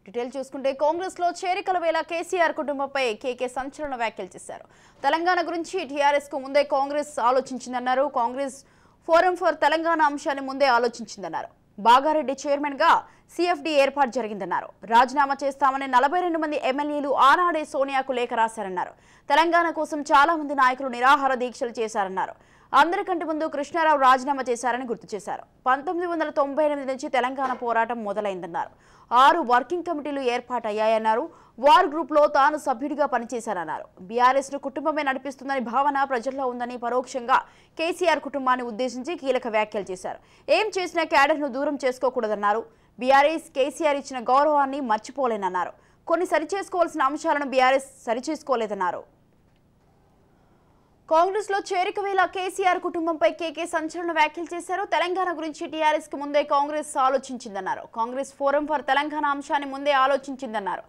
Detail చూసుకుంటే కాంగ్రెస్ లో చేరికల వేళ కేసీఆర్ కుటుంబంపై కేకే సంచలన వ్యాఖ్యలు చేశారు. తెలంగాణ గురించి టీఆర్ఎస్ కు ముందే కాంగ్రెస్ ఆలోచించిందన్నారు. కాంగ్రెస్ ఫోరం ఫర్ తెలంగాణ అంశాన్ని ముందే ఆలోచించిందన్నారు. బాగారెడ్డి చైర్మన్ గా సిఎఫ్డి ఏర్పాటు జరిగిందన్నారు. రాజీనామా చేస్తామని 42 మంది ఎమ్మెల్యేలు ఆనాడే సోనియాకు లేఖ రాశారన్నారు. తెలంగాణ కోసం చాలా మంది నాయకులు నిరాహార దీక్షలు చేశారన్నారు. అందరికంటే ముందు కృష్ణారావు రాజీనామా చేశారని గుర్తు చేశారు. 1998 నుంచి తెలంగాణ పోరాటం మొదలైందన్నారు. 6 వర్కింగ్ కమిటీలు ఏర్పాటయ్యాయన్నారు. వార్ గ్రూప్ లో తాను సభ్యుడిగా పనిచేశారన్నారు. బీఆర్ఎస్ ను కుటుంబమే నడిపిస్తుందని భావన ప్రజల్లో ఉందని పరోక్షంగా కేసీఆర్ కుటుంబాన్ని ఉద్దేశించి కీలక వ్యాఖ్యలు చేశారు. ఏం చేసినా క్యాడర్ ను దూరం చేసుకోకూడదన్నారు. బీఆర్ఎస్ కేసీఆర్ ఇచ్చిన గౌరవాన్ని మర్చిపోలేనన్నారు. కొన్ని సరిచేసుకోవాల్సిన అంశాలను బీఆర్ఎస్ సరిచేసుకోలేదన్నారు. కాంగ్రెస్ లో చేరిక వేళ కేసీఆర్ కుటుంబంపై కేకే సంచలన వ్యాఖ్యలు చేశారు. తెలంగాణ గురించి టీఆర్ఎస్ కు ముందే కాంగ్రెస్ ఆలోచించిందన్నారు. కాంగ్రెస్ ఫోరం ఫర్ తెలంగాణ అంశాన్ని ముందే ఆలోచించిందన్నారు.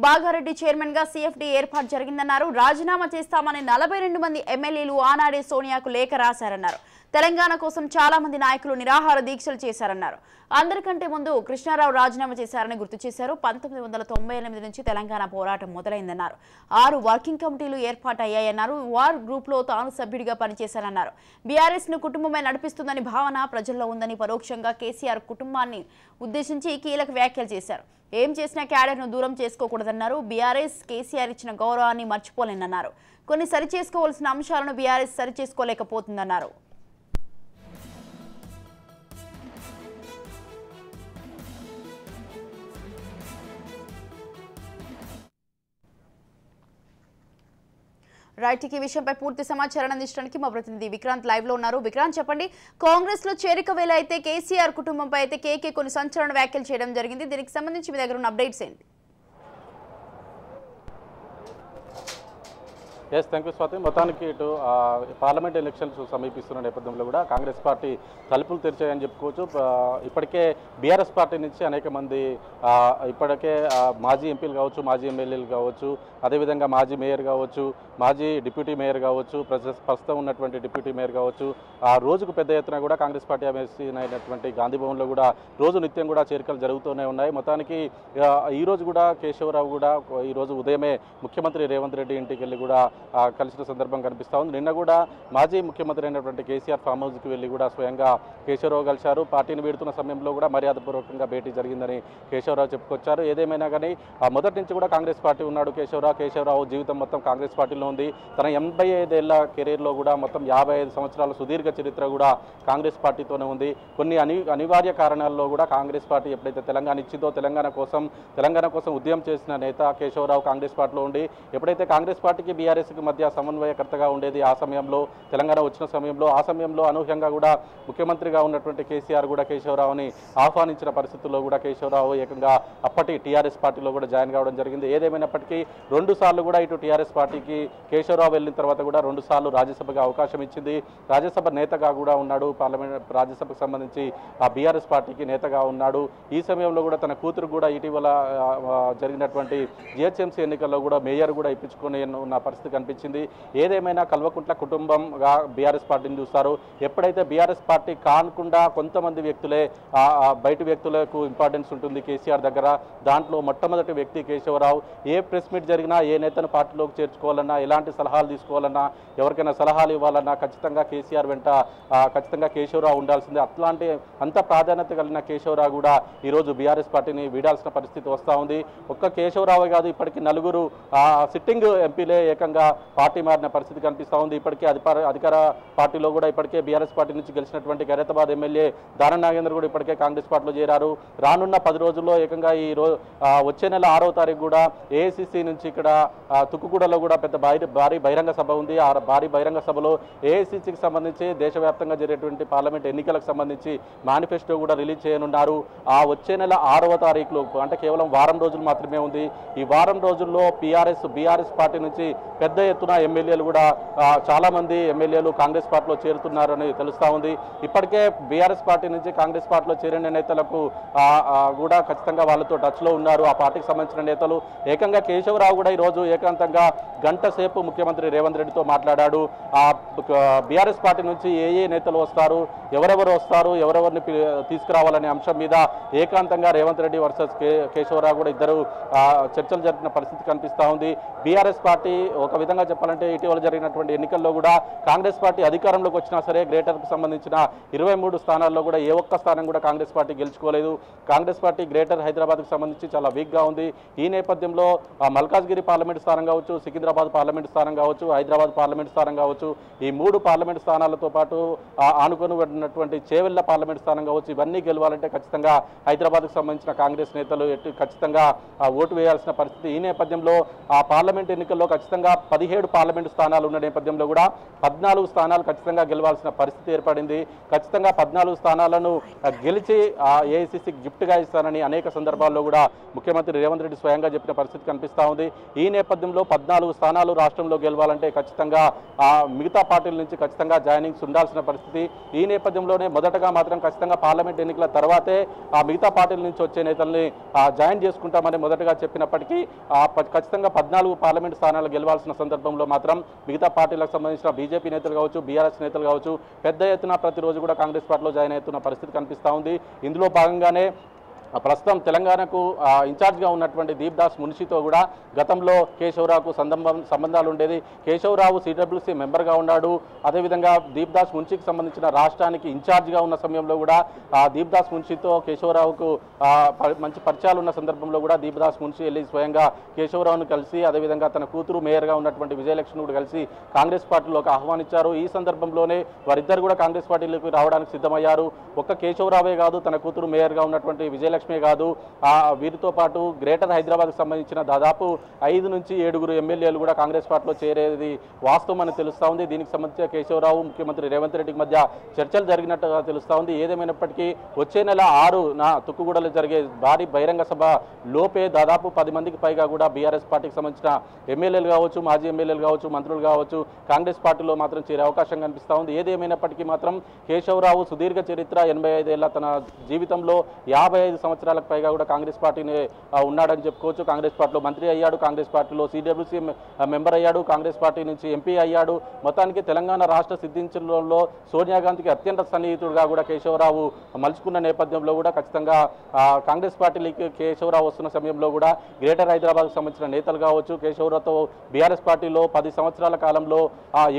బాగారెడ్డి చైర్మన్ గా సిఎఫ్డి ఏర్పాటు జరిగిందన్నారు. రాజీనామా చేస్తామని 42 మంది ఎమ్మెల్యేలు ఆనాడే సోనియాకు లేఖ రాశారన్నారు. తెలంగాణ కోసం చాలా మంది నాయకులు నిరాహార దీక్షలు చేశారన్నారు. అందరికంటే ముందు కృష్ణారావు రాజీనామా చేశారని గుర్తు చేశారు. 1998 నుంచి తెలంగాణ పోరాటం మొదలైందన్నారు. 6 వర్కింగ్ కమిటీలు ఏర్పాటయ్యాయన్నారు. వార్ గ్రూప్ లో తాను సభ్యుడిగా పనిచేశారన్నారు. బీఆర్ఎస్ ను కుటుంబమే నడిపిస్తుందని భావన ప్రజల్లో ఉందని పరోక్షంగా కేసీఆర్ కుటుంబాన్ని ఉద్దేశించి కీలక వ్యాఖ్యలు చేశారు. ఏం చేసినా క్యాడర్ ను దూరం చేసుకోకూడదన్నారు. బీఆర్ఎస్ కేసీఆర్ ఇచ్చిన గౌరవాన్ని మర్చిపోలేనన్నారు. కొన్ని సరిచేసుకోవాల్సిన అంశాలను బీఆర్ఎస్ సరిచేసుకోలేకపోతుందన్నారు. రైట్, ఈ విషయంపై పూర్తి సమాచారాన్ని అందించడానికి మా ప్రతినిధి విక్రాంత్ లైవ్ లో ఉన్నారు. విక్రాంత్, చెప్పండి, కాంగ్రెస్ లో చేరిక వేళ అయితే కేసీఆర్ కుటుంబంపై అయితే కేకే కొన్ని సంచలన వ్యాఖ్యలు చేయడం జరిగింది. దీనికి సంబంధించి మీ దగ్గర ఉన్న అప్డేట్స్ ఏంటి? Thank you Swathi. మొత్తానికి ఇటు పార్లమెంట్ ఎలక్షన్స్ సమీపిస్తున్న నేపథ్యంలో కూడా కాంగ్రెస్ పార్టీ తలుపులు తెరిచాయని చెప్పుకోవచ్చు. ఇప్పటికే బీఆర్ఎస్ పార్టీ నుంచి అనేక మంది ఇప్పటికే మాజీ ఎంపీలు కావచ్చు, మాజీ ఎమ్మెల్యేలు కావచ్చు, అదేవిధంగా మాజీ మేయర్ కావచ్చు, మాజీ డిప్యూటీ మేయర్ కావచ్చు, ప్రస్తుతం ఉన్నటువంటి డిప్యూటీ మేయర్ కావచ్చు, ఆ రోజుకు పెద్ద ఎత్తున కూడా కాంగ్రెస్ పార్టీ అయినటువంటి గాంధీ భవన్లో కూడా రోజు నిత్యం కూడా చేరికలు జరుగుతూనే ఉన్నాయి. మొత్తానికి ఈరోజు కూడా కేశవరావు కూడా ఈరోజు ఉదయమే ముఖ్యమంత్రి రేవంత్ రెడ్డి ఇంటికి వెళ్ళి కూడా కలిసిన సందర్భం కనిపిస్తూ ఉంది. నిన్న కూడా మాజీ ముఖ్యమంత్రి అయినటువంటి కేసీఆర్ ఫామ్ హౌస్కి వెళ్ళి కూడా స్వయంగా కేశవరావు కలిశారు. పార్టీని వీడుతున్న సమయంలో కూడా మర్యాదపూర్వకంగా భేటీ జరిగిందని కేశవరావు చెప్పుకొచ్చారు. ఏదేమైనా కానీ మొదటి నుంచి కూడా కాంగ్రెస్ పార్టీ ఉన్నాడు కేశవరావు జీవితం మొత్తం కాంగ్రెస్ పార్టీలో ఉంది. తన 85 ఏళ్ల కెరీర్లో కూడా మొత్తం 55 సంవత్సరాల సుదీర్ఘ చరిత్ర కూడా కాంగ్రెస్ పార్టీతోనే ఉంది. కొన్ని అనివార్య కారణాల్లో కూడా కాంగ్రెస్ పార్టీ ఎప్పుడైతే తెలంగాణ ఇచ్చిందో తెలంగాణ కోసం ఉద్యమం చేసిన నేత కేశవరావు కాంగ్రెస్ పార్టీలో ఉండి ఎప్పుడైతే కాంగ్రెస్ పార్టీకి బీఆర్ఎస్ మధ్య సమన్వయకర్తగా ఉండేది ఆ సమయంలో తెలంగాణ వచ్చిన సమయంలో అనూహ్యంగా కూడా ముఖ్యమంత్రిగా ఉన్నటువంటి కేసీఆర్ కూడా కేశవరావుని ఆహ్వానించిన పరిస్థితుల్లో కూడా కేశవరావు ఏకంగా అప్పటి టీఆర్ఎస్ పార్టీలో కూడా జాయిన్ కావడం జరిగింది. ఏదేమైనప్పటికీ 2 సార్లు కూడా ఇటు టీఆర్ఎస్ పార్టీకి కేశవరావు వెళ్ళిన తర్వాత కూడా 2 సార్లు రాజ్యసభగా అవకాశం ఇచ్చింది. రాజ్యసభ నేతగా కూడా ఉన్నాడు. పార్లమెంట్ రాజ్యసభకు సంబంధించి ఆ బీఆర్ఎస్ పార్టీకి నేతగా ఉన్నాడు. ఈ సమయంలో కూడా తన కూతురు కూడా ఇటీవల జరిగినటువంటి జిహెచ్ఎంసీ ఎన్నికల్లో కూడా మేయర్ కూడా ఇప్పించుకొని ఉన్న పరిస్థితి కనిపించింది. ఏదేమైనా కల్వకుంట్ల కుటుంబంగా బీఆర్ఎస్ పార్టీని చూస్తారు. ఎప్పుడైతే బీఆర్ఎస్ పార్టీ కానకుండా కొంతమంది వ్యక్తులే బయట వ్యక్తులకు ఇంపార్టెన్స్ ఉంటుంది కేసీఆర్ దగ్గర. దాంట్లో మొట్టమొదటి వ్యక్తి కేశవరావు. ఏ ప్రెస్ మీట్ జరిగినా ఏ నేతను పార్టీలోకి చేర్చుకోవాలన్నా, ఎలాంటి సలహాలు తీసుకోవాలన్నా, ఎవరికైనా సలహాలు ఇవ్వాలన్నా ఖచ్చితంగా కేసీఆర్ వెంట ఖచ్చితంగా కేశవరావు ఉండాల్సిందే. అంత ప్రాధాన్యత కలిగిన కేశవరావు కూడా ఈరోజు బీఆర్ఎస్ పార్టీని వీడాల్సిన పరిస్థితి వస్తూ ఉంది. ఒక్క కేశవరావు కాదు, ఇప్పటికీ 4 సిట్టింగ్ ఎంపీలే ఏకంగా పార్టీ మారిన పరిస్థితి కనిపిస్తూ ఉంది. ఇప్పటికే అధికార పార్టీలో కూడా ఇప్పటికే బీఆర్ఎస్ పార్టీ నుంచి గెలిచినటువంటి ఖైరతాబాద్ ఎమ్మెల్యే దానం నాగేంద్ర కూడా ఇప్పటికే కాంగ్రెస్ పార్టీలో చేరారు. రానున్న 10 రోజుల్లో ఏకంగా వచ్చే నెల 6వ తారీఖు కూడా ఏఐసిసి నుంచి ఇక్కడ తుక్కుగూడలో కూడా పెద్ద భారీ బహిరంగ సభ ఉంది. ఆ భారీ బహిరంగ సభలో ఏఐసిసికి సంబంధించి దేశవ్యాప్తంగా జరిగేటువంటి పార్లమెంట్ ఎన్నికలకు సంబంధించి మేనిఫెస్టో కూడా రిలీజ్ చేయనున్నారు. ఆ వచ్చే నెల 6వ తారీఖులో అంటే కేవలం వారం రోజులు మాత్రమే ఉంది. ఈ వారం రోజుల్లో బీఆర్ఎస్ పార్టీ నుంచి పెద్ద పెద్ద ఎత్తున ఎమ్మెల్యేలు కూడా చాలా మంది ఎమ్మెల్యేలు కాంగ్రెస్ పార్టీలో చేరుతున్నారని తెలుస్తా ఉంది. ఇప్పటికే బీఆర్ఎస్ పార్టీ నుంచి కాంగ్రెస్ పార్టీలో చేరిన నేతలకు కూడా ఖచ్చితంగా వాళ్ళతో టచ్లో ఉన్నారు ఆ పార్టీకి సంబంధించిన నేతలు. ఏకంగా కేశవరావు కూడా ఈరోజు ఏకాంతంగా గంట సేపు ముఖ్యమంత్రి రేవంత్ రెడ్డితో మాట్లాడాడు. బీఆర్ఎస్ పార్టీ నుంచి ఏ నేతలు వస్తారు, ఎవరెవరు వస్తారు, ఎవరెవరిని తీసుకురావాలనే అంశం మీద ఏకాంతంగా రేవంత్ రెడ్డి వర్సెస్ కేశవరావు కూడా ఇద్దరు చర్చలు జరిపిన పరిస్థితి కనిపిస్తూ ఉంది. బీఆర్ఎస్ పార్టీ ఒక విధంగా చెప్పాలంటే ఇటీవల జరిగినటువంటి ఎన్నికల్లో కూడా కాంగ్రెస్ పార్టీ అధికారంలోకి వచ్చినా సరే గ్రేటర్కు సంబంధించిన 23 స్థానాల్లో కూడా ఏ ఒక్క స్థానం కూడా కాంగ్రెస్ పార్టీ గెలుచుకోలేదు. కాంగ్రెస్ పార్టీ గ్రేటర్ హైదరాబాద్కు సంబంధించి చాలా వీక్గా ఉంది. ఈ నేపథ్యంలో మల్కాజ్గిరి పార్లమెంట్ స్థానం కావచ్చు, సికింద్రాబాద్ పార్లమెంట్ స్థానం కావచ్చు, హైదరాబాద్ పార్లమెంట్ స్థానం కావచ్చు, ఈ 3 పార్లమెంట్ స్థానాలతో పాటు ఆనుకొని ఉన్నటువంటి చేవెళ్ల పార్లమెంట్ స్థానం కావచ్చు, ఇవన్నీ గెలవాలంటే ఖచ్చితంగా హైదరాబాద్కు సంబంధించిన కాంగ్రెస్ నేతలు ఖచ్చితంగా ఓటు వేయాల్సిన పరిస్థితి. ఈ నేపథ్యంలో ఆ పార్లమెంట్ ఎన్నికల్లో ఖచ్చితంగా 17 పార్లమెంటు స్థానాలు ఉన్న నేపథ్యంలో కూడా 14 స్థానాలు ఖచ్చితంగా గెలవాల్సిన పరిస్థితి ఏర్పడింది. ఖచ్చితంగా 14 స్థానాలను గెలిచి ఏఐసిసికి గిఫ్ట్గా ఇస్తానని అనేక సందర్భాల్లో కూడా ముఖ్యమంత్రి రేవంత్ రెడ్డి స్వయంగా చెప్పిన పరిస్థితి కనిపిస్తూ ఉంది. ఈ నేపథ్యంలో 14 స్థానాలు రాష్ట్రంలో గెలవాలంటే ఖచ్చితంగా మిగతా పార్టీల నుంచి ఖచ్చితంగా జాయినింగ్స్ ఉండాల్సిన పరిస్థితి. ఈ నేపథ్యంలోనే మొదటగా మాత్రం ఖచ్చితంగా పార్లమెంట్ ఎన్నికల తర్వాతే మిగతా పార్టీల నుంచి వచ్చే నేతల్ని జాయిన్ చేసుకుంటామని మొదటగా చెప్పినప్పటికీ ఖచ్చితంగా 14 పార్లమెంట్ స్థానాలు గెలవాల్సిన సందర్భంలో మాత్రం మిగతా పార్టీలకు సంబంధించిన బీజేపీ నేతలు కావచ్చు, బీఆర్ఎస్ నేతలు కావచ్చు పెద్ద ఎత్తున ప్రతిరోజు కూడా కాంగ్రెస్ పార్టీలో జాయిన్ అవుతున్న పరిస్థితి కనిపిస్తూ ఉంది. ఇందులో భాగంగానే ప్రస్తుతం తెలంగాణకు ఇన్ఛార్జ్గా ఉన్నటువంటి దీప్దాస్ మున్షితో కూడా గతంలో కేశవరావుకు సంబంధాలు ఉండేది. కేశవరావు సిడబ్ల్యూసీ మెంబర్గా ఉన్నాడు. అదేవిధంగా దీప్దాస్ మున్షికి సంబంధించిన రాష్ట్రానికి ఇన్ఛార్జ్గా ఉన్న సమయంలో కూడా దీప్దాస్ మున్షితో కేశవరావుకు మంచి పరిచయాలు ఉన్న సందర్భంలో కూడా దీప్దాస్ మున్షి వెళ్ళి స్వయంగా కేశవరావును కలిసి అదేవిధంగా తన కూతురు మేయర్గా ఉన్నటువంటి విజయలక్ష్మి కూడా కలిసి కాంగ్రెస్ పార్టీలోకి ఆహ్వానించారు. ఈ సందర్భంలోనే వారిద్దరు కూడా కాంగ్రెస్ పార్టీలోకి రావడానికి సిద్ధమయ్యారు. ఒక్క కేశవరావే కాదు, తన కూతురు మేయర్గా ఉన్నటువంటి విజయలక్ష్మి కాదు, వీరితో పాటు గ్రేటర్ హైదరాబాద్కు సంబంధించిన దాదాపు 5 నుంచి 7 ఎమ్మెల్యేలు కూడా కాంగ్రెస్ పార్టీలో చేరేది వాస్తవం అని తెలుస్తూ ఉంది. దీనికి సంబంధించిన కేశవరావు ముఖ్యమంత్రి రేవంత్ రెడ్డికి మధ్య చర్చలు జరిగినట్టుగా తెలుస్తూ ఉంది. ఏదేమైనప్పటికీ వచ్చే నెల 6న తుక్కుగూడలో జరిగే భారీ బహిరంగ సభ లోపే దాదాపు 10 మందికి పైగా కూడా బీఆర్ఎస్ పార్టీకి సంబంధించిన ఎమ్మెల్యేలు కావచ్చు, మాజీ ఎమ్మెల్యేలు కావచ్చు, మంత్రులు కావచ్చు కాంగ్రెస్ పార్టీలో మాత్రం చేరే అవకాశం కనిపిస్తూ ఉంది. ఏదేమైనప్పటికీ మాత్రం కేశవరావు సుదీర్ఘ చరిత్ర 85 ఏళ్ల తన జీవితంలో 55 సంవత్సరాలకు పైగా కూడా కాంగ్రెస్ పార్టీని ఉన్నాడని చెప్పుకోవచ్చు. కాంగ్రెస్ పార్టీలో మంత్రి అయ్యాడు, కాంగ్రెస్ పార్టీలో సిడబ్ల్యూసీ మెంబర్ అయ్యాడు, కాంగ్రెస్ పార్టీ నుంచి ఎంపీ అయ్యాడు. మొత్తానికి తెలంగాణ రాష్ట్ర సిద్ధించడంలో సోనియా గాంధీకి అత్యంత సన్నిహితుడుగా కూడా కేశవరావు మలుచుకున్న నేపథ్యంలో కూడా ఖచ్చితంగా కాంగ్రెస్ పార్టీకి కేశవరావు వస్తున్న సమయంలో కూడా గ్రేటర్ హైదరాబాద్కు సంబంధించిన నేతలు కావచ్చు కేశవరావుతో బీఆర్ఎస్ పార్టీలో 10 సంవత్సరాల కాలంలో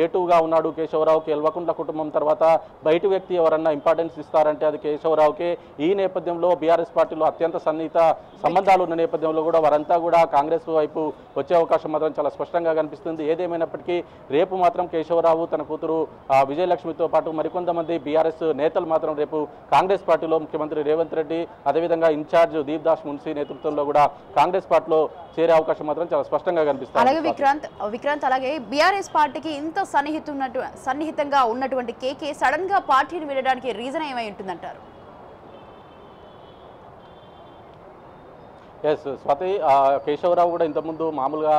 ఏటుగా ఉన్నాడు. కేశవరావుకి ఎల్వకుంట్ల కుటుంబం తర్వాత బయట వ్యక్తి ఎవరన్నా ఇంపార్టెన్స్ ఇస్తారంటే అది కేశవరావుకే. ఈ నేపథ్యంలో బీఆర్ఎస్ పార్టీలో అత్యంత సన్నిహిత సంబంధాలు ఉన్న నేపథ్యంలో కూడా వారంతా కూడా కాంగ్రెస్ వైపు వచ్చే అవకాశం మాత్రం చాలా స్పష్టంగా కనిపిస్తుంది. ఏదేమైనప్పటికీ రేపు మాత్రం కేశవరావు తన కూతురు విజయలక్ష్మితో పాటు మరికొంతమంది బీఆర్ఎస్ నేతలు మాత్రం రేపు కాంగ్రెస్ పార్టీలో ముఖ్యమంత్రి రేవంత్ రెడ్డి అదేవిధంగా ఇన్ఛార్జ్ దీప్దాస్ మున్షి నేతృత్వంలో కూడా కాంగ్రెస్ పార్టీలో చేరే అవకాశం మాత్రం చాలా స్పష్టంగా కనిపిస్తుంది. అలాగే విక్రాంత్ అలాగే బీఆర్ఎస్ పార్టీకి ఇంత సన్నిహితంగా ఉన్నటువంటి కేకే సడన్ గా పార్టీని వీడడానికి రీజన్ ఏమై ఉంటుందంటారు? ఎస్ స్వాతి, కేశవరావు కూడా ఇంతకుముందు మామూలుగా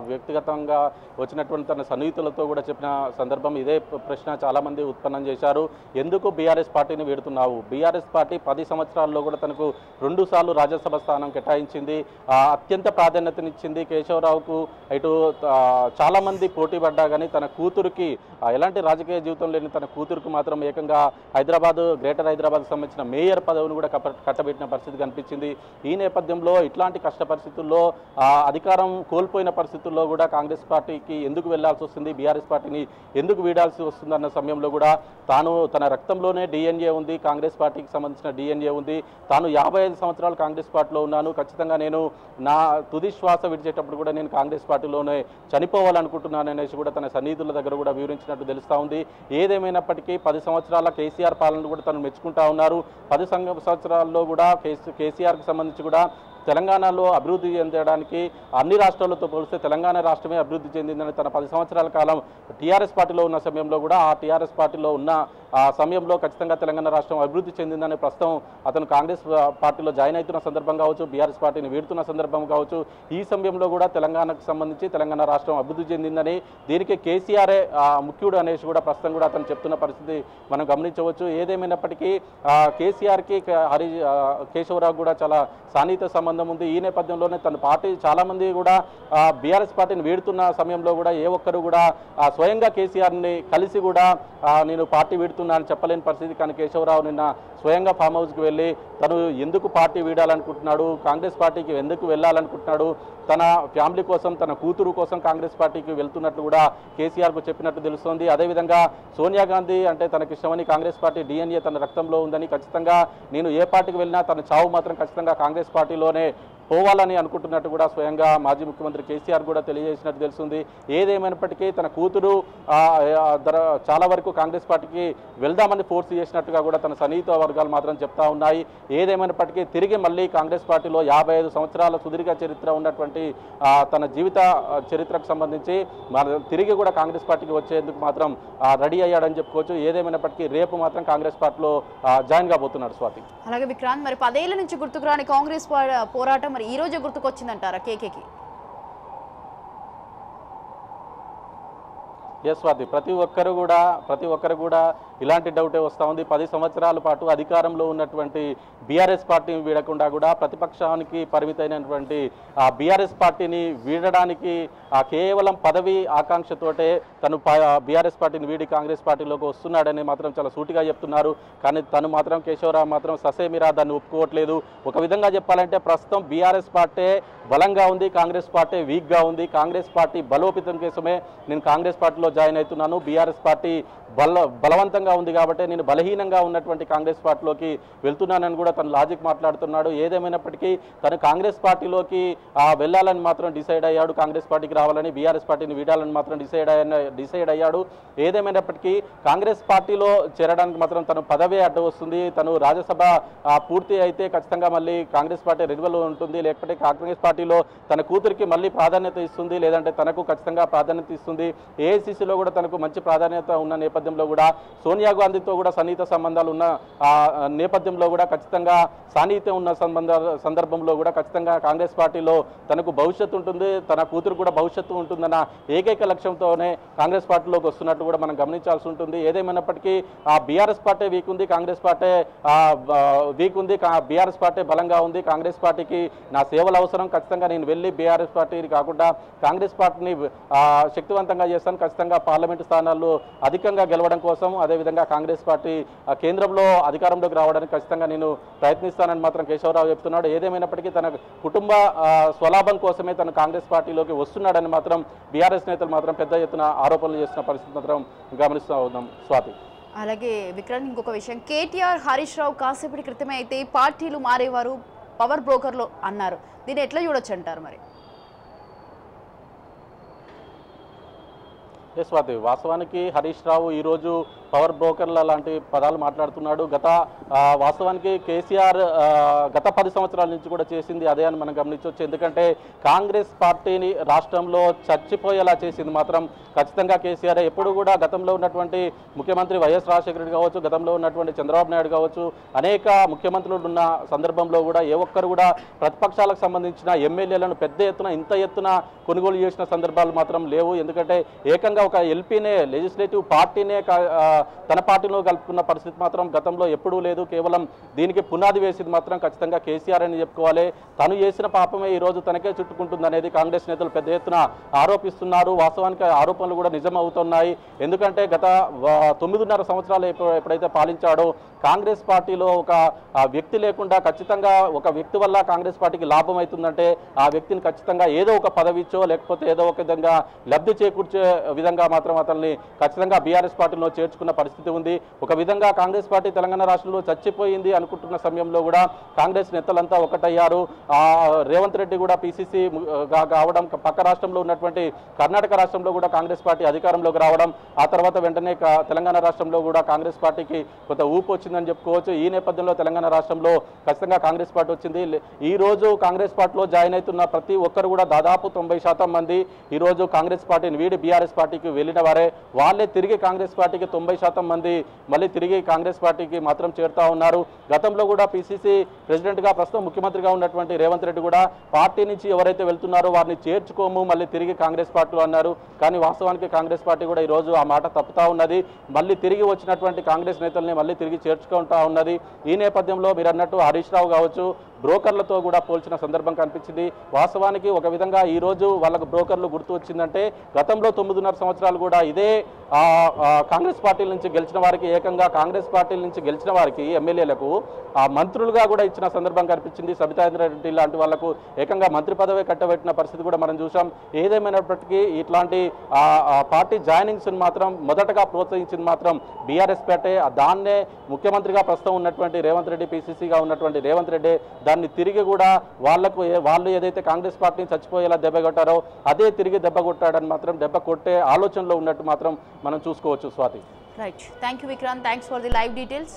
వ్యక్తిగతంగా వచ్చినటువంటి తన సన్నిహితులతో కూడా చెప్పిన సందర్భం ఇదే ప్రశ్న చాలామంది ఉత్పన్నం చేశారు. ఎందుకు బీఆర్ఎస్ పార్టీని వీడుతున్నావు? బీఆర్ఎస్ పార్టీ 10 సంవత్సరాల్లో కూడా తనకు 2 సార్లు రాజ్యసభ స్థానం కేటాయించింది, అత్యంత ప్రాధాన్యతనిచ్చింది. కేశవరావుకు ఇటు చాలామంది పోటీ పడ్డా కానీ తన కూతురికి ఎలాంటి రాజకీయ జీవితం లేని తన కూతురుకు మాత్రం ఏకంగా గ్రేటర్ హైదరాబాద్కు సంబంధించిన మేయర్ పదవిని కూడా కట్టబెట్టిన పరిస్థితి కనిపించింది. ఈ నేపథ్యంలో ఇట్లాంటి కష్ట పరిస్థితుల్లో అధికారం కోల్పోయిన పరిస్థితుల్లో కూడా కాంగ్రెస్ పార్టీకి ఎందుకు వెళ్లాల్సి వస్తుంది, బీఆర్ఎస్ పార్టీని ఎందుకు వీడాల్సి వస్తుంది అన్న సమయంలో కూడా తాను తన రక్తంలోనే డిఎన్ఏ ఉంది, కాంగ్రెస్ పార్టీకి సంబంధించిన డిఎన్ఏ ఉంది, తాను 55 సంవత్సరాలు కాంగ్రెస్ పార్టీలో ఉన్నాను, ఖచ్చితంగా నేను నా తుది శ్వాస విడిచేటప్పుడు కూడా నేను కాంగ్రెస్ పార్టీలోనే చనిపోవాలనుకుంటున్నాను అనేసి కూడా తన సన్నిహితుల దగ్గర కూడా వివరించినట్టు తెలుస్తూ ఉంది. ఏదేమైనప్పటికీ 10 సంవత్సరాల కేసీఆర్ పాలన కూడా తను మెచ్చుకుంటా ఉన్నారు. 10 సంవత్సరాల్లో కూడా కేసీఆర్కి సంబంధించి కూడా తెలంగాణలో అభివృద్ధి చెందడానికి అన్ని రాష్ట్రాలతో పోలిస్తే తెలంగాణ రాష్ట్రమే అభివృద్ధి చెందిందని తన 10 సంవత్సరాల కాలం టీఆర్ఎస్ పార్టీలో ఉన్న సమయంలో కూడా ఆ టీఆర్ఎస్ పార్టీలో ఉన్న ఆ సమయంలో ఖచ్చితంగా తెలంగాణ రాష్ట్రం అభివృద్ధి చెందిందని ప్రస్తుతం అతను కాంగ్రెస్ పార్టీలో జాయిన్ అవుతున్న సందర్భం కావచ్చు, బీఆర్ఎస్ పార్టీని వీడుతున్న సందర్భం కావచ్చు, ఈ సమయంలో కూడా తెలంగాణకు సంబంధించి తెలంగాణ రాష్ట్రం అభివృద్ధి చెందిందని దీనికి కేసీఆరే ముఖ్యుడు అనేసి కూడా ప్రస్తుతం కూడా అతను చెప్తున్న పరిస్థితి మనం గమనించవచ్చు. ఏదేమైనప్పటికీ కేసీఆర్కి కేశవరావు కూడా చాలా సాన్నిహిత సంబంధం ఉంది. ఈ నేపథ్యంలోనే తన పార్టీ చాలామంది కూడా బీఆర్ఎస్ పార్టీని వీడుతున్న సమయంలో కూడా ఏ ఒక్కరు కూడా స్వయంగా కేసీఆర్ని కలిసి కూడా నేను పార్టీ వీడుతున్నా అని చెప్పలేని పరిస్థితి. కానీ కేశవరావు నిన్న స్వయంగా ఫామ్ హౌస్కి వెళ్ళి తను ఎందుకు పార్టీ వీడాలనుకుంటున్నాడు, కాంగ్రెస్ పార్టీకి ఎందుకు వెళ్ళాలనుకుంటున్నాడు, తన ఫ్యామిలీ కోసం తన కూతురు కోసం కాంగ్రెస్ పార్టీకి వెళ్తున్నట్లు కూడా కేసీఆర్కు చెప్పినట్టు తెలుస్తోంది. అదేవిధంగా సోనియా గాంధీ అంటే తనకిష్టమని కాంగ్రెస్ పార్టీ DNA తన రక్తంలో ఉందని, ఖచ్చితంగా నేను ఏ పార్టీకి వెళ్ళినా తన చావు మాత్రం ఖచ్చితంగా కాంగ్రెస్ పార్టీలోనే పోవాలని అనుకుంటున్నట్టు కూడా స్వయంగా మాజీ ముఖ్యమంత్రి కేసీఆర్ కూడా తెలియజేసినట్టు తెలుస్తుంది. ఏదేమైనప్పటికీ తన కూతురు చాలా వరకు కాంగ్రెస్ పార్టీకి వెళ్దామని ఫోర్స్ చేసినట్టుగా కూడా తన సన్నిహిత వర్గాలు మాత్రం చెప్తా ఉన్నాయి. ఏదేమైనప్పటికీ తిరిగి మళ్ళీ కాంగ్రెస్ పార్టీలో 55 సంవత్సరాల సుదీర్ఘ చరిత్ర ఉన్నటువంటి తన జీవిత చరిత్రకు సంబంధించి తిరిగి కూడా కాంగ్రెస్ పార్టీకి వచ్చేందుకు మాత్రం రెడీ అయ్యాడని చెప్పుకోవచ్చు. ఏదేమైనప్పటికీ రేపు మాత్రం కాంగ్రెస్ పార్టీలో జాయిన్ కాబోతున్నాడు. స్వాతి, అలాగే విక్రాంత్, మరి 10 ఏళ్ల నుంచి గుర్తుకు రాని కాంగ్రెస్ పోరాటం మరి ఈ రోజే గుర్తుకొచ్చిందంటారా కేకేకి? ఎస్ స్వాతి, ప్రతి ఒక్కరు కూడా ఇలాంటి డౌటే వస్తూ ఉంది. 10 సంవత్సరాల పాటు అధికారంలో ఉన్నటువంటి బీఆర్ఎస్ పార్టీని వీడకుండా కూడా ప్రతిపక్షానికి పరిమితమైనటువంటి ఆ బీఆర్ఎస్ పార్టీని వీడడానికి కేవలం పదవి ఆకాంక్షతోటే తను బీఆర్ఎస్ పార్టీని వీడి కాంగ్రెస్ పార్టీలోకి వస్తున్నాడని మాత్రం చాలా సూటిగా చెప్తున్నారు. కానీ తను మాత్రం కేశవరావు మాత్రం ససేమిరా దాన్ని ఒప్పుకోవట్లేదు. ఒక విధంగా చెప్పాలంటే ప్రస్తుతం బీఆర్ఎస్ పార్టీ బలంగా ఉంది, కాంగ్రెస్ పార్టీ వీక్గా ఉంది. కాంగ్రెస్ పార్టీ బలోపేతం కోసమే నేను కాంగ్రెస్ పార్టీలో జాయిన్ అవుతున్నాను, బీఆర్ఎస్ పార్టీ బలవంతంగా ఉంది కాబట్టి నేను బలహీనంగా ఉన్నటువంటి కాంగ్రెస్ పార్టీలోకి వెళ్తున్నానని కూడా తను లాజిక్ మాట్లాడుతున్నాడు. ఏదేమైనప్పటికీ తను కాంగ్రెస్ పార్టీలోకి వెళ్ళాలని మాత్రం డిసైడ్ అయ్యాడు, కాంగ్రెస్ పార్టీకి రావాలని, బీఆర్ఎస్ పార్టీని వీడాలని మాత్రం డిసైడ్ అయ్యాడు. ఏదేమైనప్పటికీ కాంగ్రెస్ పార్టీలో చేరడానికి మాత్రం తను పదవే అడ్డు వస్తుంది. తను రాజ్యసభ పూర్తి అయితే ఖచ్చితంగా మళ్ళీ కాంగ్రెస్ పార్టీ రెన్యువల్ ఉంటుంది, లేకపోతే కాంగ్రెస్ పార్టీలో తన కూతురికి మళ్ళీ ప్రాధాన్యత ఇస్తుంది, లేదంటే తనకు ఖచ్చితంగా ప్రాధాన్యత ఇస్తుంది. ఏఐసీసీలో కూడా తనకు మంచి ప్రాధాన్యత ఉన్న నేపథ్యంలో కూడా సోనియా గాంధీతో కూడా సన్నిహిత సంబంధాలు ఉన్న నేపథ్యంలో కూడా ఖచ్చితంగా సాన్నిహిత్యం ఉన్న సందర్భంలో కూడా ఖచ్చితంగా కాంగ్రెస్ పార్టీలో తనకు భవిష్యత్తు ఉంటుంది, తన కూతురు కూడా భవిష్యత్తు ఉంటుందన్న ఏకైక లక్ష్యంతోనే కాంగ్రెస్ పార్టీలోకి వస్తున్నట్టు కూడా మనం గమనించాల్సి ఉంటుంది. ఏదేమైనప్పటికీ బీఆర్ఎస్ పార్టీ వీక్ ఉంది, కాంగ్రెస్ పార్టీ వీక్ ఉంది, బీఆర్ఎస్ పార్టీ బలంగా ఉంది. కాంగ్రెస్ పార్టీకి నా సేవలు అవసరం, ఖచ్చితంగా నేను వెళ్ళి బీఆర్ఎస్ పార్టీని కాకుండా కాంగ్రెస్ పార్టీని శక్తివంతంగా చేస్తాను, ఖచ్చితంగా పార్లమెంటు స్థానాల్లో అధికంగా గెలవడం కోసం, అదేవిధంగా కాంగ్రెస్ పార్టీ కేంద్రంలో అధికారంలోకి రావడానికి ఖచ్చితంగా నేను ప్రయత్నిస్తానని మాత్రం కేశవరావు చెప్తున్నాడు. ఏదేమైనప్పటికీ తన కుటుంబ స్వలాభం కోసమే తను కాంగ్రెస్ పార్టీలోకి వస్తున్నాడని మాత్రం బీఆర్ఎస్ నేతలు మాత్రం పెద్ద ఎత్తున ఆరోపణలు చేస్తున్న పరిస్థితి మాత్రం గమనిస్తూ ఉన్నాం. స్వాతి, అలాగే విక్రాంత్, ఇంకొక విషయం, కేటీఆర్ హరీష్ రావు కాసేపటి క్రితమే అయితే పార్టీలు మారేవారు పవర్ బ్రోకర్లు అన్నారు. దీన్ని ఎట్లా చూడొచ్చు అంటారు మరి? స్వాతి, వాస్తవానికి హరీష్ రావు ఈరోజు పవర్ బ్రోకర్ల లాంటి పదాలు మాట్లాడుతున్నాడు. వాస్తవానికి కేసీఆర్ గత 10 సంవత్సరాల నుంచి కూడా చేసింది అదే అని మనం గమనించవచ్చు. ఎందుకంటే కాంగ్రెస్ పార్టీని రాష్ట్రంలో చచ్చిపోయేలా చేసింది మాత్రం ఖచ్చితంగా కేసీఆర్. ఎప్పుడు కూడా గతంలో ఉన్నటువంటి ముఖ్యమంత్రి వైఎస్ రాజశేఖర రెడ్డి కావచ్చు, గతంలో ఉన్నటువంటి చంద్రబాబు నాయుడు కావచ్చు, అనేక ముఖ్యమంత్రులు ఉన్న సందర్భంలో కూడా ఏ ఒక్కరు కూడా ప్రతిపక్షాలకు సంబంధించిన ఎమ్మెల్యేలను పెద్ద ఎత్తున కొనుగోలు చేసిన సందర్భాలు మాత్రం లేవు. ఎందుకంటే ఏకంగా ఒక ఎల్పీనే, లెజిస్లేటివ్ పార్టీనే తన పార్టీలో కలుపుకున్న పరిస్థితి మాత్రం గతంలో ఎప్పుడూ లేదు. కేవలం దీనికి పునాది వేసింది మాత్రం ఖచ్చితంగా కేసీఆర్ అని చెప్పుకోవాలి. తను చేసిన పాపమే ఈరోజు తనకే చుట్టుకుంటుంది అనేది కాంగ్రెస్ నేతలు పెద్ద ఎత్తున ఆరోపిస్తున్నారు. వాస్తవానికి ఆరోపణలు కూడా నిజం అవుతున్నాయి. ఎందుకంటే గత 9.5 సంవత్సరాలు ఎప్పుడైతే పాలించాడో కాంగ్రెస్ పార్టీలో ఒక వ్యక్తి లేకుండా, ఖచ్చితంగా ఒక వ్యక్తి వల్ల కాంగ్రెస్ పార్టీకి లాభం అవుతుందంటే ఆ వ్యక్తిని ఖచ్చితంగా ఏదో ఒక పదవిచ్చో లేకపోతే ఏదో ఒక విధంగా లబ్ధి చేకూర్చే విధంగా మాత్రం అతన్ని ఖచ్చితంగా బీఆర్ఎస్ పార్టీలో చేర్చుకున్న పరిస్థితి ఉంది. ఒక విధంగా కాంగ్రెస్ పార్టీ తెలంగాణ రాష్ట్రంలో చచ్చిపోయింది అనుకుంటున్న సమయంలో కూడా కాంగ్రెస్ నేతలంతా ఒకటయ్యారు. రేవంత్ రెడ్డి కూడా పిసిసి కావడం, పక్క రాష్ట్రంలో ఉన్నటువంటి కర్ణాటక రాష్ట్రంలో కూడా కాంగ్రెస్ పార్టీ అధికారంలోకి రావడం, ఆ తర్వాత వెంటనే తెలంగాణ రాష్ట్రంలో కూడా కాంగ్రెస్ పార్టీకి కొంత ఊపు వచ్చిందని చెప్పుకోవచ్చు. ఈ నేపథ్యంలో తెలంగాణ రాష్ట్రంలో ఖచ్చితంగా కాంగ్రెస్ పార్టీ వచ్చింది. ఈ రోజు కాంగ్రెస్ పార్టీలో జాయిన్ అవుతున్న ప్రతి ఒక్కరు కూడా దాదాపు 90% మంది ఈరోజు కాంగ్రెస్ పార్టీని వీడి బీఆర్ఎస్ పార్టీకి వెళ్ళిన వారే. వాళ్ళే తిరిగి కాంగ్రెస్ పార్టీకి 90% మంది మళ్ళీ తిరిగి కాంగ్రెస్ పార్టీకి మాత్రం చేరుతా ఉన్నారు. గతంలో కూడా పిసిసి ప్రెసిడెంట్గా ప్రస్తుతం ముఖ్యమంత్రిగా ఉన్నటువంటి రేవంత్ రెడ్డి కూడా పార్టీ నుంచి ఎవరైతే వెళ్తున్నారో వారిని చేర్చుకోము, మళ్ళీ తిరిగి కాంగ్రెస్ పార్టీలో అన్నారు. కానీ వాస్తవానికి కాంగ్రెస్ పార్టీ కూడా ఈరోజు ఆ మాట తప్పుతా ఉన్నది. మళ్ళీ తిరిగి వచ్చినటువంటి కాంగ్రెస్ నేతల్ని మళ్ళీ తిరిగి చేర్చుకుంటా ఉన్నది. ఈ నేపథ్యంలో మీరు అన్నట్టు హరీష్ రావు కావచ్చు, బ్రోకర్లతో కూడా పోల్చిన సందర్భం కనిపించింది. వాస్తవానికి ఒక విధంగా ఈరోజు వాళ్ళకు బ్రోకర్లు గుర్తు వచ్చిందంటే గతంలో 9.5 సంవత్సరాలు కూడా ఇదే కాంగ్రెస్ పార్టీల నుంచి గెలిచిన వారికి, ఏకంగా కాంగ్రెస్ పార్టీల నుంచి గెలిచిన వారికి ఎమ్మెల్యేలకు మంత్రులుగా కూడా ఇచ్చిన సందర్భం కనిపించింది. సబితారెడ్డి లాంటి వాళ్లకు ఏకంగా మంత్రి పదవి కట్టబెట్టిన పరిస్థితి కూడా మనం చూసాం. ఏదేమైనప్పటికీ ఇట్లాంటి పార్టీ జాయినింగ్స్ మాత్రం మొదటగా ప్రోత్సహించింది మాత్రం బీఆర్ఎస్ పార్టీ. దాన్నే ముఖ్యమంత్రిగా ప్రస్తుతం ఉన్నటువంటి రేవంత్ రెడ్డి, పిసిసిగా ఉన్నటువంటి రేవంత్ రెడ్డి దాన్ని తిరిగి కూడా వాళ్ళు ఏదైతే కాంగ్రెస్ పార్టీని చచ్చిపోయేలా దెబ్బ కొట్టారో అదే తిరిగి దెబ్బ కొట్టాడని మాత్రం, దెబ్బ కొట్టే ఆలోచనలో ఉన్నట్టు మాత్రం మనం చూసుకోవచ్చు. Swati. Right, thank you Vikrant, thanks for the live details.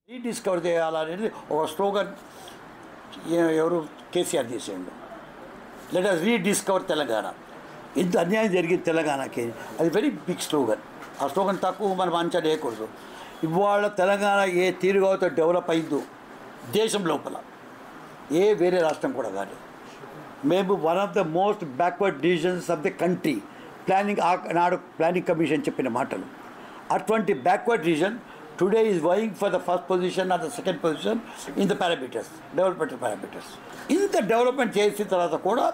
Rediscover చేయాలనేది ఒక స్లోగన్ ఎవరు కేసీఆర్ చేసేయండు. Let us rediscover Telangana. ఇంత అన్యాయం జరిగింది తెలంగాణకి, అది వెరీ బిగ్ స్లోగన్. ఆ స్లోగన్ తక్కువ మనం అంచనా వేయకూడదు. ఇవాళ తెలంగాణ ఏ తీరుగా డెవలప్ అయిందో దేశం లోపల ఏ వేరే రాష్ట్రం కూడా కాదు. మేము one of the most backward divisions of the country. నాడు ప్లానింగ్ కమిషన్ చెప్పిన మాటలు. అటువంటి backward reason today is vying for the first position or the second position in the parameters, development parameters. ఇంత డెవలప్మెంట్ చేసిన తర్వాత కూడా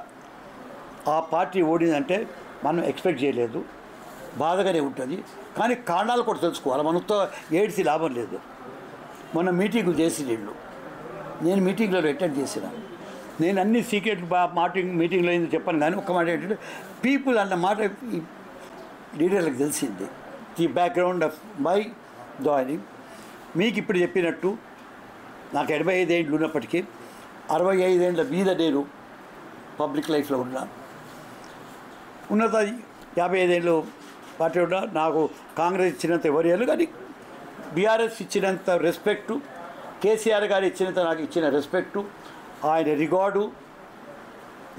ఆ పార్టీ ఓడిందంటే మనం ఎక్స్పెక్ట్ చేయలేదు. బాధగానే ఉంటుంది. కానీ కారణాలు కూడా తెలుసుకోవాలి. మనతో ఏడ్చి లాభం లేదు. మొన్న మీటింగ్లు చేసి నేను మీటింగ్లో అటెండ్ చేసిన, నేను అన్ని సీక్రెట్ మీటింగ్లో ఏందో చెప్పాను. కానీ ఒక్క మాట ఏంటంటే పీపుల్ అన్న మాట లీడర్లకు తెలిసింది. The background of my joining మీకు ఇప్పుడు చెప్పినట్టు నాకు 85 ఏళ్ళు ఉన్నప్పటికీ 65 ఏళ్ళ మీద నేను పబ్లిక్ లైఫ్లో ఉన్నాను. ఉన్నత 55 ఏళ్ళు పార్టీ ఉన్నా. నాకు కాంగ్రెస్ ఇచ్చినంత ఎవరు ఏళ్ళు, కానీ బీఆర్ఎస్ ఇచ్చినంత రెస్పెక్టు, కేసీఆర్ గారు ఇచ్చినంత నాకు ఇచ్చిన రెస్పెక్టు, ఆయన రికార్డు,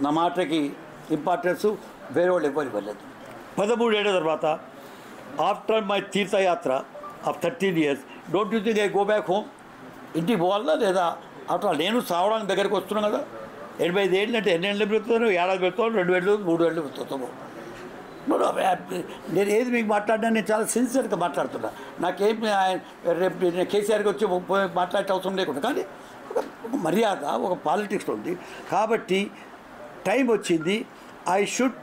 నా మాటకి ఇంపార్టెన్సు వేరే వాళ్ళు ఎవరు ఇవ్వలేదు. 13 ఏళ్ళ తర్వాత ఆఫ్టర్ మై తీర్థయాత్ర of 13 years, don't you think I go back home? ఇంటికి పోవాలా లేదా? అట్లా నేను సావడానికి దగ్గరికి వస్తున్నాను కదా. 85 ఏళ్ళు అంటే ఎన్ని ఏళ్ళు పెరుగుతాను? ఏడాది పెడతాను, 2 ఏళ్ళు, 3 ఏళ్ళు పెడుతాము. నేను ఏది మీకు మాట్లాడినా నేను చాలా సిన్సియర్గా మాట్లాడుతున్నా. నాకేం రేపు నేను కేసీఆర్కి వచ్చి మాట్లాడే అవసరం లేకుండా, కానీ ఒక మర్యాద, ఒక పాలిటిక్స్ ఉంది. కాబట్టి టైం వచ్చింది. ఐ షుడ్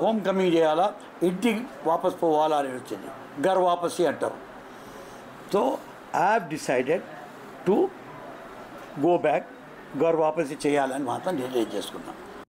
హోమ్ కమింగ్ చేయాలా, ఇంటికి వాపస్ పోవాలా అని వచ్చింది. घर वापसी अंटाరు. So I have decided to go back, ghar wapsi చేయాలని మాత్రం నిర్ణయం చేసుకున్నాను.